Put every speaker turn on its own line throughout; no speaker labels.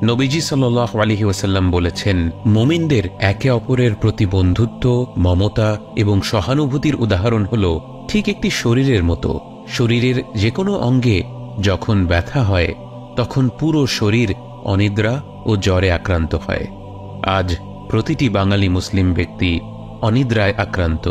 নবীজি সাল্লাল্লাহু আলাইহি ওয়াসাল্লাম বলেছেন, মুমিনদের একে অপরের প্রতি বন্ধুত্ব, মমতা এবং সহানুভূতির উদাহরণ হল ঠিক একটি শরীরের মতো। শরীরের যে কোনো অঙ্গে যখন ব্যথা হয় তখন পুরো শরীর অনিদ্রা ও জ্বরে আক্রান্ত হয়। আজ প্রতিটি বাঙালি মুসলিম ব্যক্তি অনিদ্রায় আক্রান্ত,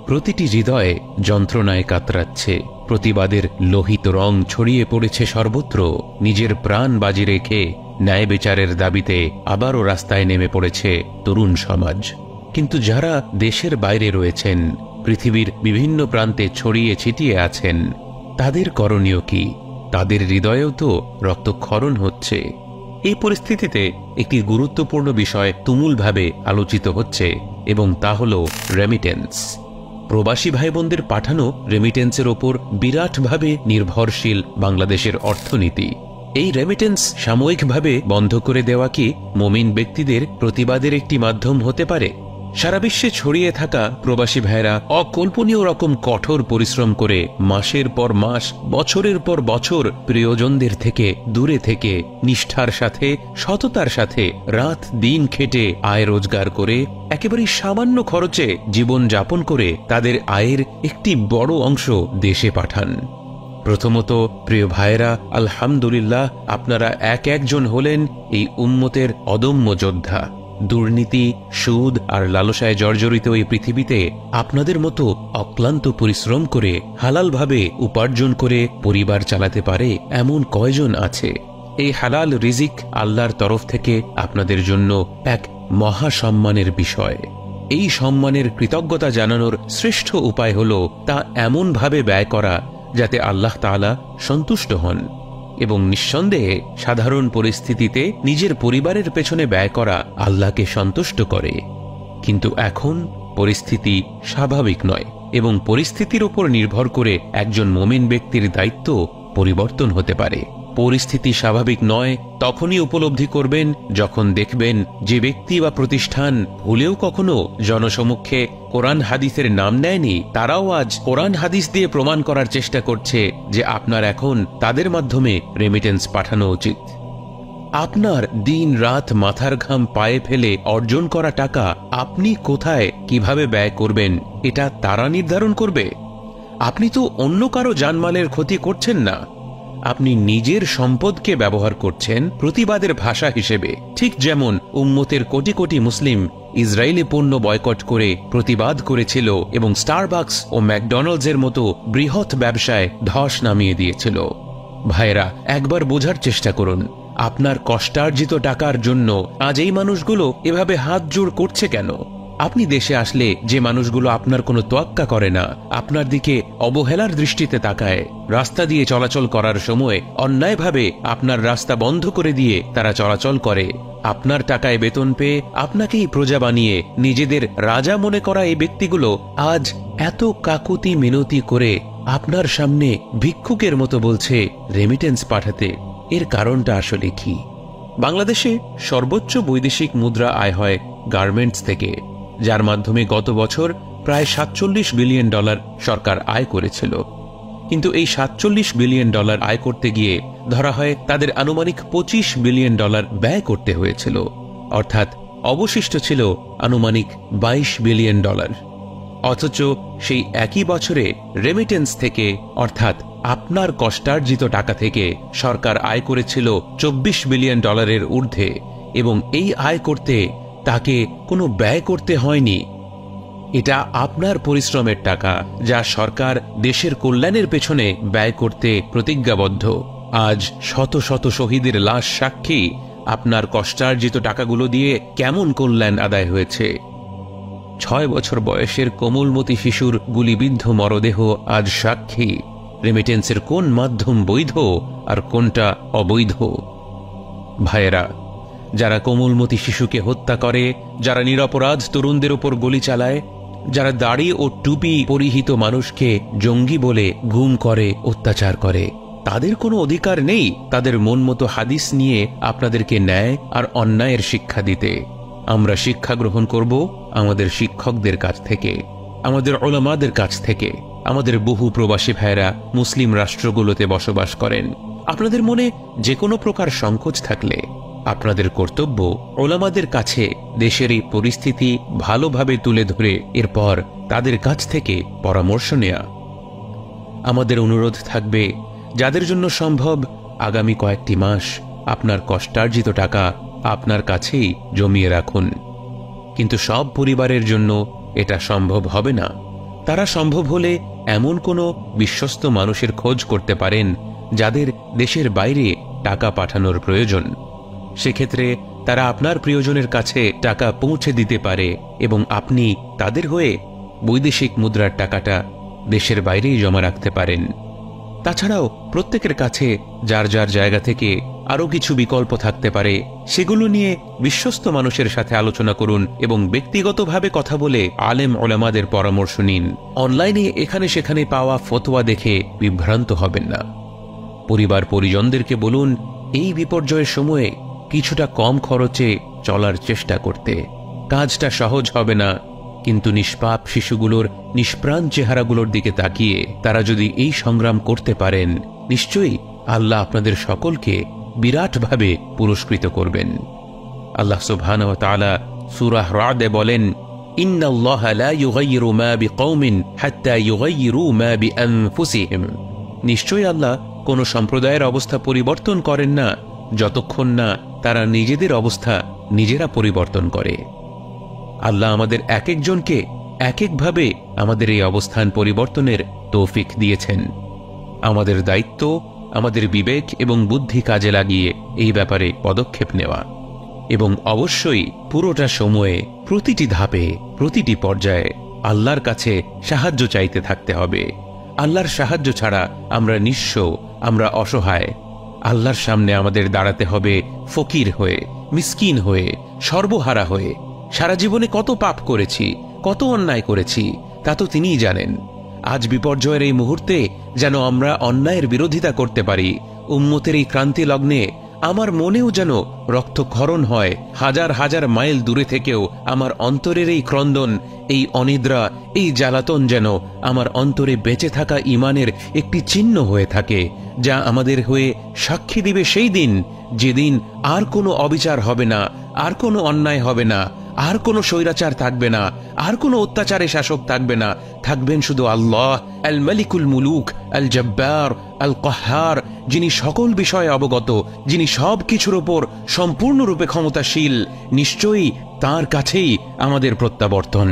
প্রতিটি হৃদয়ে যন্ত্রণায় কাতরাচ্ছে, প্রতিবাদের লোহিত রং ছড়িয়ে পড়েছে সর্বত্র। নিজের প্রাণ বাজি রেখে ন্যায় বিচারের দাবিতে আবারও রাস্তায় নেমে পড়েছে তরুণ সমাজ। কিন্তু যারা দেশের বাইরে রয়েছেন, পৃথিবীর বিভিন্ন প্রান্তে ছড়িয়ে ছিটিয়ে আছেন, তাদের করণীয় কি? তাদের হৃদয়েও তো রক্তক্ষরণ হচ্ছে। এই পরিস্থিতিতে একটি গুরুত্বপূর্ণ বিষয় তুমুলভাবে আলোচিত হচ্ছে এবং তা হল রেমিটেন্স। প্রবাসী ভাই বোনদের পাঠানো রেমিটেন্সের ওপর বিরাটভাবে নির্ভরশীল বাংলাদেশের অর্থনীতি। এই রেমিটেন্স সাময়িকভাবে বন্ধ করে দেওয়া কি মুমিন ব্যক্তিদের প্রতিবাদের একটি মাধ্যম হতে পারে? সারা বিশ্বে ছড়িয়ে থাকা প্রবাসী ভাইরা অকল্পনীয় রকম কঠোর পরিশ্রম করে মাসের পর মাস, বছরের পর বছর প্রিয়জনদের থেকে দূরে থেকে নিষ্ঠার সাথে, সততার সাথে রাত দিন খেটে আয় রোজগার করে একেবারে সামান্য খরচে জীবন যাপন করে তাদের আয়ের একটি বড় অংশ দেশে পাঠান। প্রথমত প্রিয় ভাইরা, আলহামদুলিল্লাহ, আপনারা এক একজন হলেন এই উম্মতের অদম্য যোদ্ধা। দুর্নীতি, সুদ আর লালসায় জর্জরিত এই পৃথিবীতে আপনাদের মতো অক্লান্ত পরিশ্রম করে হালালভাবে উপার্জন করে পরিবার চালাতে পারে এমন কয়জন আছে? এই হালাল রিজিক আল্লাহর তরফ থেকে আপনাদের জন্য এক মহা সম্মানের বিষয়। এই সম্মানের কৃতজ্ঞতা জানানোর শ্রেষ্ঠ উপায় হল তা এমনভাবে ব্যয় করা যাতে আল্লাহ তাআলা সন্তুষ্ট হন, এবং নিঃসন্দেহে সাধারণ পরিস্থিতিতে নিজের পরিবারের পেছনে ব্যয় করা আল্লাহকে সন্তুষ্ট করে। কিন্তু এখন পরিস্থিতি স্বাভাবিক নয় এবং পরিস্থিতির উপর নির্ভর করে একজন মুমিন ব্যক্তির দায়িত্ব পরিবর্তন হতে পারে। পরিস্থিতি স্বাভাবিক নয় তখনই উপলব্ধি করবেন যখন দেখবেন যে ব্যক্তি বা প্রতিষ্ঠান ভুলেও কখনো জনসমক্ষে কোরআন হাদিসের নাম নেয়নি, তারাও আজ কোরআন হাদিস দিয়ে প্রমাণ করার চেষ্টা করছে যে আপনার এখন তাদের মাধ্যমে রেমিটেন্স পাঠানো উচিত। আপনার দিন রাত মাথার ঘাম পায়ে ফেলে অর্জন করা টাকা আপনি কোথায় কিভাবে ব্যয় করবেন এটা তারা নির্ধারণ করবে। আপনি তো অন্য কারো জানমালের ক্ষতি করছেন না, আপনি নিজের সম্পদকে ব্যবহার করছেন প্রতিবাদের ভাষা হিসেবে। ঠিক যেমন উম্মতের কোটি কোটি মুসলিম ইসরায়েলি পণ্য বয়কট করে প্রতিবাদ করেছিল এবং স্টারবাকস ও ম্যাকডোনাল্ডসের মতো বৃহৎ ব্যবসায় ধস নামিয়ে দিয়েছিল। ভাইরা, একবার বোঝার চেষ্টা করুন, আপনার কষ্টার্জিত টাকার জন্য আজ এই মানুষগুলো এভাবে হাত জোড় করছে কেন? আপনি দেশে আসলে যে মানুষগুলো আপনার কোনো তোয়াক্কা করে না, আপনার দিকে অবহেলার দৃষ্টিতে তাকায়, রাস্তা দিয়ে চলাচল করার সময় অন্যায়ভাবে আপনার রাস্তা বন্ধ করে দিয়ে তারা চলাচল করে, আপনার টাকায় বেতন পেয়ে আপনাকেই প্রজা বানিয়ে নিজেদের রাজা মনে করা এই ব্যক্তিগুলো আজ এত কাকুতি মিনতি করে আপনার সামনে ভিক্ষুকের মতো বলছে রেমিটেন্স পাঠাতে। এর কারণটা আসলে কি? বাংলাদেশে সর্বোচ্চ বৈদেশিক মুদ্রা আয় হয় গার্মেন্টস থেকে, যার মাধ্যমে গত বছর প্রায় $47 বিলিয়ন সরকার আয় করেছিল। কিন্তু এই $47 বিলিয়ন আয় করতে গিয়ে ধরা হয় তাদের আনুমানিক $25 বিলিয়ন ব্যয় করতে হয়েছিল, অর্থাৎ অবশিষ্ট ছিল আনুমানিক $22 বিলিয়ন। অথচ সেই একই বছরে রেমিটেন্স থেকে, অর্থাৎ আপনার কষ্টার্জিত টাকা থেকে সরকার আয় করেছিল $24 বিলিয়ন ঊর্ধ্বে, এবং এই আয় করতে তাকে কোনো ব্যয় করতে হয়নি। এটা আপনার পরিশ্রমের টাকা যা সরকার দেশের কল্যাণের পেছনে ব্যয় করতে প্রতিজ্ঞাবদ্ধ। আজ শত শত শহীদের লাশ সাক্ষী আপনার কষ্টার্জিত টাকাগুলো দিয়ে কেমন কল্যাণ আদায় হয়েছে। 6 বছর বয়সের কোমলমতি শিশুর গুলিবিদ্ধ মরদেহ আজ সাক্ষী রেমিটেন্সের কোন মাধ্যম বৈধ আর কোনটা অবৈধ। ভাইয়েরা, যারা কোমলমতি শিশুকে হত্যা করে, যারা নিরপরাধ তরুণদের উপর গুলি চালায়, যারা দাড়ি ও টুপি পরিহিত মানুষকে জঙ্গি বলে গুম করে, অত্যাচার করে, তাদের কোনো অধিকার নেই তাদের মন মতো হাদিস নিয়ে আপনাদেরকে ন্যায় আর অন্যায়ের শিক্ষা দিতে। আমরা শিক্ষা গ্রহণ করব আমাদের শিক্ষকদের কাছ থেকে, আমাদের উলামাদের কাছ থেকে। আমাদের বহু প্রবাসী ভাইরা মুসলিম রাষ্ট্রগুলোতে বসবাস করেন। আপনাদের মনে যে কোনো প্রকার সংকোচ থাকলে আপনাদের কর্তব্য ওলামাদের কাছে দেশের এই পরিস্থিতি ভালোভাবে তুলে ধরে এরপর তাদের কাছ থেকে পরামর্শ নেয়া। আমাদের অনুরোধ থাকবে, যাদের জন্য সম্ভব আগামী কয়েকটি মাস আপনার কষ্টার্জিত টাকা আপনার কাছেই জমিয়ে রাখুন। কিন্তু সব পরিবারের জন্য এটা সম্ভব হবে না। তারা সম্ভব হলে এমন কোনো বিশ্বস্ত মানুষের খোঁজ করতে পারেন যাদের দেশের বাইরে টাকা পাঠানোর প্রয়োজন। সেক্ষেত্রে তারা আপনার প্রিয়জনের কাছে টাকা পৌঁছে দিতে পারে এবং আপনি তাদের হয়ে বৈদেশিক মুদ্রার টাকাটা দেশের বাইরেই জমা রাখতে পারেন। তাছাড়াও প্রত্যেকের কাছে যার যার জায়গা থেকে আরও কিছু বিকল্প থাকতে পারে, সেগুলো নিয়ে বিশ্বস্ত মানুষের সাথে আলোচনা করুন এবং ব্যক্তিগতভাবে কথা বলে আলেম ওলামাদের পরামর্শ নিন। অনলাইনে এখানে সেখানে পাওয়া ফতোয়া দেখে বিভ্রান্ত হবেন না। পরিবার পরিজনদেরকে বলুন এই বিপর্যয়ের সময়ে কিছুটা কম খরচে চলার চেষ্টা করতে। কাজটা সহজ হবে না, কিন্তু নিষ্পাপ শিশুগুলোর নিষ্প্রাণ চেহারাগুলোর দিকে তাকিয়ে তারা যদি এই সংগ্রাম করতে পারেন, নিশ্চয়ই আল্লাহ আপনাদের সকলকে বিরাটভাবে পুরস্কৃত করবেন। আল্লাহ সুবহানাহু ওয়া তাআলা সূরা রা'দে বলেন, ইন্নাল্লাহা লা ইউগাইয়িরু মা বিকওমিন হাত্তা ইউগাইয়িরু মা বিআনফুসিহিম। নিশ্চয়ই আল্লাহ কোন সম্প্রদায়ের অবস্থা পরিবর্তন করেন না যতক্ষণ না তারা নিজেদের অবস্থা নিজেরা পরিবর্তন করে। আল্লাহ আমাদের এক একজনকে এক একভাবে আমাদের এই অবস্থান পরিবর্তনের তৌফিক দিয়েছেন। আমাদের দায়িত্ব আমাদের বিবেক এবং বুদ্ধি কাজে লাগিয়ে এই ব্যাপারে পদক্ষেপ নেওয়া এবং অবশ্যই পুরোটা সময়ে প্রতিটি ধাপে প্রতিটি পর্যায়ে আল্লাহর কাছে সাহায্য চাইতে থাকতে হবে। আল্লাহর সাহায্য ছাড়া আমরা নিঃস্ব, আমরা অসহায়। আল্লাহর সামনে আমাদের দাঁড়াতে হবে ফকির হয়ে, মিসকিন হয়ে, সর্বহারা হয়ে। সারা জীবনে কত পাপ করেছি, কত অন্যায় করেছি তা তো তিনিই জানেন। আজ বিপর্যয়ের এই মুহূর্তে যেন আমরা অন্যায়ের বিরোধিতা করতে পারি। উম্মতের এই ক্রান্তি লগ্নে আমার মনেও যেন রক্তক্ষরণ হয়। হাজার হাজার মাইল দূরে থেকেও আমার অন্তরের এই ক্রন্দন, এই অনিদ্রা, এই জ্বালাতন যেন আমার অন্তরে বেঁচে থাকা ঈমানের একটি চিহ্ন হয়ে থাকে, যা আমাদের হয়ে সাক্ষী দিবে সেই দিন, যেদিন আর কোনো অবিচার হবে না, আর কোনো অন্যায় হবে না, আর কোনো স্বৈরাচার থাকবে না, আর কোনো অত্যাচারে শাসক থাকবে না। থাকবেন শুধু আল্লাহ, আল মালিকুল মুলুক, আল জব্বার, আল কাহ্হার, যিনি সকল বিষয়ে অবগত, যিনি সব কিছুর উপর সম্পূর্ণরূপে ক্ষমতাশীল। নিশ্চয়ই তাঁর কাছেই আমাদের প্রত্যাবর্তন।